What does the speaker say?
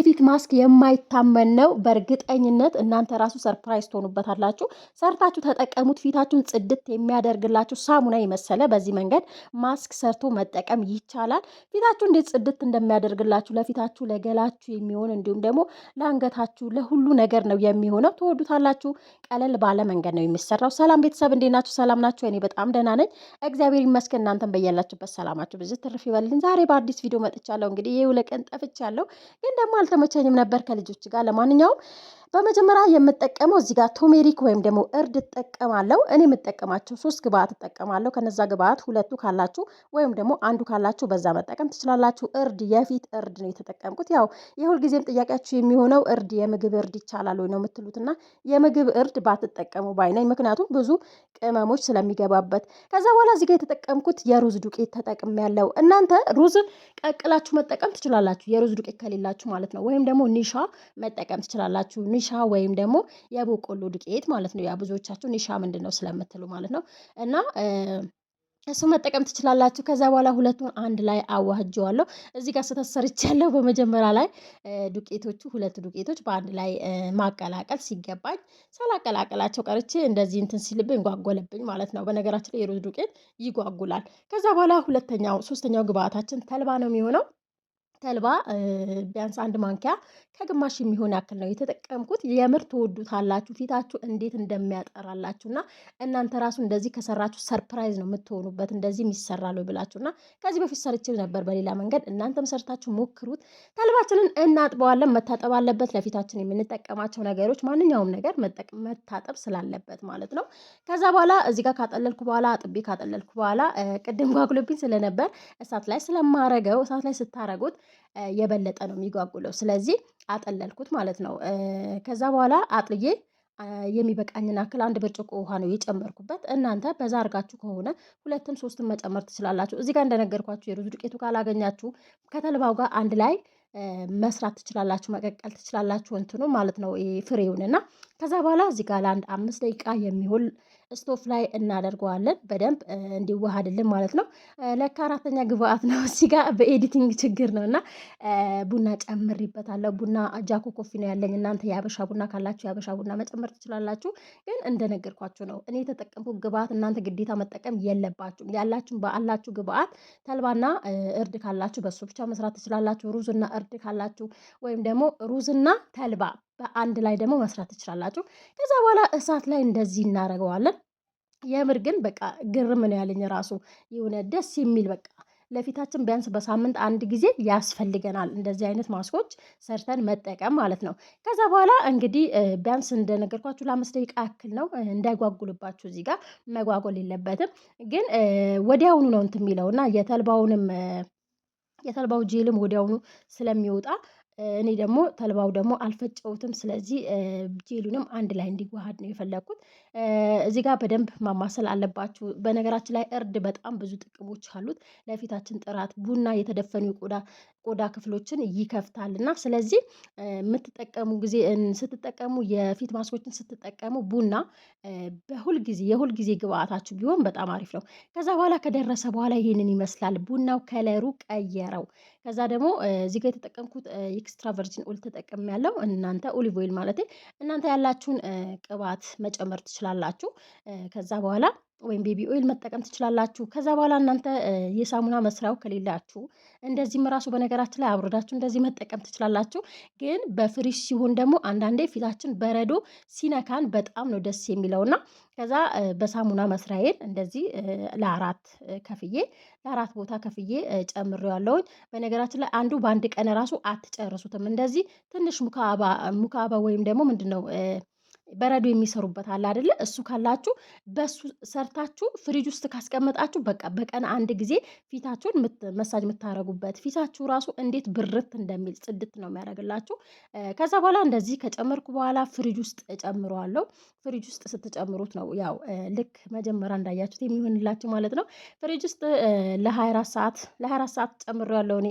የፊት ማስክ የማይታመን ነው። በእርግጠኝነት እናንተ ራሱ ሰርፕራይዝ ትሆኑበታላችሁ። ሰርታችሁ ተጠቀሙት። ፊታችሁን ጽድት የሚያደርግላችሁ ሳሙና የመሰለ በዚህ መንገድ ማስክ ሰርቶ መጠቀም ይቻላል። ፊታችሁ እንዴት ጽድት እንደሚያደርግላችሁ ለፊታችሁ፣ ለገላችሁ የሚሆን እንዲሁም ደግሞ ለአንገታችሁ፣ ለሁሉ ነገር ነው የሚሆነው። ትወዱታላችሁ። ቀለል ባለ መንገድ ነው የሚሰራው። ሰላም ቤተሰብ እንዴት ናችሁ? ሰላም ናችሁ? እኔ በጣም ደህና ነኝ፣ እግዚአብሔር ይመስገን። እናንተም በያላችሁበት ሰላማችሁ ብዙ ትርፍ ይበልልኝ። ዛሬ በአዲስ ቪዲዮ መጥቻለሁ። እንግዲህ የሁለት ቀን ጠፍቻለሁ ግን ደግሞ አልተመቸኝም ነበር ከልጆች ጋር። ለማንኛውም በመጀመሪያ የምጠቀመው እዚህ ጋር ቱሜሪክ ወይም ደግሞ እርድ እጠቀማለሁ። እኔ የምጠቀማቸው 3 ግብአት እጠቀማለሁ። ከነዛ ግብአት 2ቱ ካላችሁ ወይም ደግሞ አንዱ ካላችሁ በዛ መጠቀም ትችላላችሁ። እርድ የፊት እርድ ነው የተጠቀምኩት። ያው የሁልጊዜም ጥያቄያችሁ የሚሆነው እርድ የምግብ እርድ ይቻላል ወይ ነው የምትሉትና የምግብ እርድ ባትጠቀሙ ባይነኝ፣ ምክንያቱም ብዙ ቅመሞች ስለሚገባበት። ከዛ በኋላ እዚህ ጋር የተጠቀምኩት የሩዝ ዱቄት ተጠቅሜያለሁ። እናንተ ሩዝን ቀቅላችሁ መጠቀም ትችላላችሁ፣ የሩዝ ዱቄት ከሌላችሁ ማለት ነው። ወይም ደግሞ ኒሻ መጠቀም ትችላላችሁ። ኒሻ ወይም ደግሞ የበቆሎ ዱቄት ማለት ነው። ያ ብዙዎቻችሁ ኒሻ ምንድነው ስለምትሉ ማለት ነው። እና እሱ መጠቀም ትችላላችሁ። ከዛ በኋላ ሁለቱን አንድ ላይ አዋህጀዋለሁ። እዚህ ጋር ስተሰርቻለሁ። በመጀመሪያ ላይ ሁለቱ ዱቄቶች በአንድ ላይ ማቀላቀል ሲገባኝ ሳላቀላቀላቸው ቀርቼ እንደዚህ እንትን ሲልብኝ ጓጎለብኝ ማለት ነው። በነገራችን ላይ የሩዝ ዱቄት ይጓጉላል። ከዛ በኋላ ሶስተኛው ግብአታችን ተልባ ነው የሚሆነው። ተልባ ቢያንስ 1 ማንኪያ ከግማሽ የሚሆን ያክል ነው የተጠቀምኩት። የምር ትወዱታላችሁ። ፊታችሁ እንዴት እንደሚያጠራላችሁና እናንተ ራሱ እንደዚህ ከሰራችሁ ሰርፕራይዝ ነው የምትሆኑበት። እንደዚህ ይሰራል ብላችሁና ከዚህ በፊት ሰርቼው ነበር በሌላ መንገድ። እናንተም ሰርታችሁ ሞክሩት። ተልባችንን እናጥበዋለን። መታጠብ አለበት። ለፊታችን የምንጠቀማቸው ነገሮች ማንኛውም ነገር መታጠብ ስላለበት ማለት ነው። ከዛ በኋላ እዚህ ጋር አጥቤ ካጠለልኩ በኋላ ቅድም ጓጉሎብኝ ስለነበር እሳት ላይ ስታረጉት የበለጠ ነው የሚጓጉለው። ስለዚህ አጠለልኩት ማለት ነው። ከዛ በኋላ አጥልዬ የሚበቃኝን አክል 1 ብርጭቆ ውሃ ነው የጨመርኩበት። እናንተ በዛ አርጋችሁ ከሆነ 2ም 3ም መጨመር ትችላላችሁ። እዚህ ጋር እንደነገርኳችሁ የሩዝ ዱቄቱ ካላገኛችሁ ከተልባው ጋር አንድ ላይ መስራት ትችላላችሁ፣ መቀቀል ትችላላችሁ እንትኑ ማለት ነው ፍሬውንና ከዛ በኋላ እዚህ ጋር ለአንድ 5 ደቂቃ የሚሆን ስቶፍ ላይ እናደርገዋለን በደንብ እንዲዋሃድልን ማለት ነው። ለካ 4ኛ ግብአት ነው እዚህ ጋር በኤዲቲንግ ችግር ነውና ቡና ጨምሬበታለሁ። ቡና ጃኮ ኮፊ ነው ያለኝ። እናንተ የአበሻ ቡና ካላችሁ የአበሻ ቡና መጨመር ትችላላችሁ። ግን እንደነገርኳችሁ ነው እኔ የተጠቀምኩት ግብአት እናንተ ግዴታ መጠቀም የለባችሁም። ያላችሁ ግብአት ተልባና እርድ ካላችሁ በሱ ብቻ መስራት ትችላላችሁ። ሩዝና እርድ ካላችሁ ወይም ደግሞ ሩዝና ተልባ በአንድ ላይ ደግሞ መስራት ትችላላችሁ። ከዛ በኋላ እሳት ላይ እንደዚህ እናደርገዋለን። የምር ግን በቃ ግርም ነው ያለኝ ራሱ የሆነ ደስ የሚል በቃ ለፊታችን ቢያንስ በሳምንት 1 ጊዜ ያስፈልገናል እንደዚህ አይነት ማስኮች ሰርተን መጠቀም ማለት ነው። ከዛ በኋላ እንግዲህ ቢያንስ እንደነገርኳችሁ ለ5 ደቂቃ ያክል ነው፣ እንዳይጓጉልባችሁ እዚህ ጋር መጓጎል የለበትም። ግን ወዲያውኑ ነው እንትን የሚለውና የተልባው ጄልም ወዲያውኑ ስለሚወጣ እኔ ደግሞ ተልባው ደግሞ አልፈጨውትም። ስለዚህ ጄሉንም አንድ ላይ እንዲዋሃድ ነው የፈለኩት። እዚህ ጋር በደንብ ማማሰል አለባችሁ። በነገራችን ላይ እርድ በጣም ብዙ ጥቅሞች አሉት ለፊታችን ጥራት። ቡና የተደፈኑ ቆዳ ክፍሎችን ይከፍታልና ስለዚህ ስትጠቀሙ የፊት ማስኮችን ስትጠቀሙ ቡና የሁልጊዜ ግብአታችሁ ቢሆን በጣም አሪፍ ነው። ከዛ በኋላ ከደረሰ በኋላ ይሄንን ይመስላል። ቡናው ከለሩ ቀየረው። ከዛ ደግሞ እዚህ ጋር የተጠቀምኩት ኤክስትራ ቨርጂን ኦይል ተጠቅሜያለሁ። ኦሊቭ ኦይል ማለት እናንተ ያላችሁን ቅባት መጨመር ትችላላችሁ። ከዛ በኋላ ወይም ቤቢ ኦይል መጠቀም ትችላላችሁ። ከዛ በኋላ እናንተ የሳሙና መስሪያው ከሌላችሁ እንደዚህም ራሱ በነገራችን ላይ አብሮዳችሁ እንደዚህ መጠቀም ትችላላችሁ። ግን በፍሪሽ ሲሆን ደግሞ አንዳንዴ ፊታችን በረዶ ሲነካን በጣም ነው ደስ የሚለውና ከዛ በሳሙና መስሪያዬን እንደዚህ ለአራት ቦታ ከፍዬ ጨምሬዋለሁኝ። በነገራችን ላይ አንዱ በአንድ ቀን ራሱ አትጨርሱትም። እንደዚህ ትንሽ ሙካባ ወይም ደግሞ ምንድነው በረዶ የሚሰሩበት አለ አይደለ? እሱ ካላችሁ በሱ ሰርታችሁ ፍሪጅ ውስጥ ካስቀመጣችሁ በቃ በቀን 1 ጊዜ ፊታችሁን መሳጅ የምታረጉበት ፊታችሁ ራሱ እንዴት ብርት እንደሚል ጽድት ነው የሚያደርግላችሁ። ከዛ በኋላ እንደዚህ ከጨመርኩ በኋላ ፍሪጅ ውስጥ እጨምረዋለሁ። ፍሪጅ ውስጥ ስትጨምሩት ነው ያው ልክ መጀመሪያ እንዳያችሁት የሚሆንላችሁ ማለት ነው። ፍሪጅ ውስጥ ለ24 ሰዓት ጨምሬዋለሁ እኔ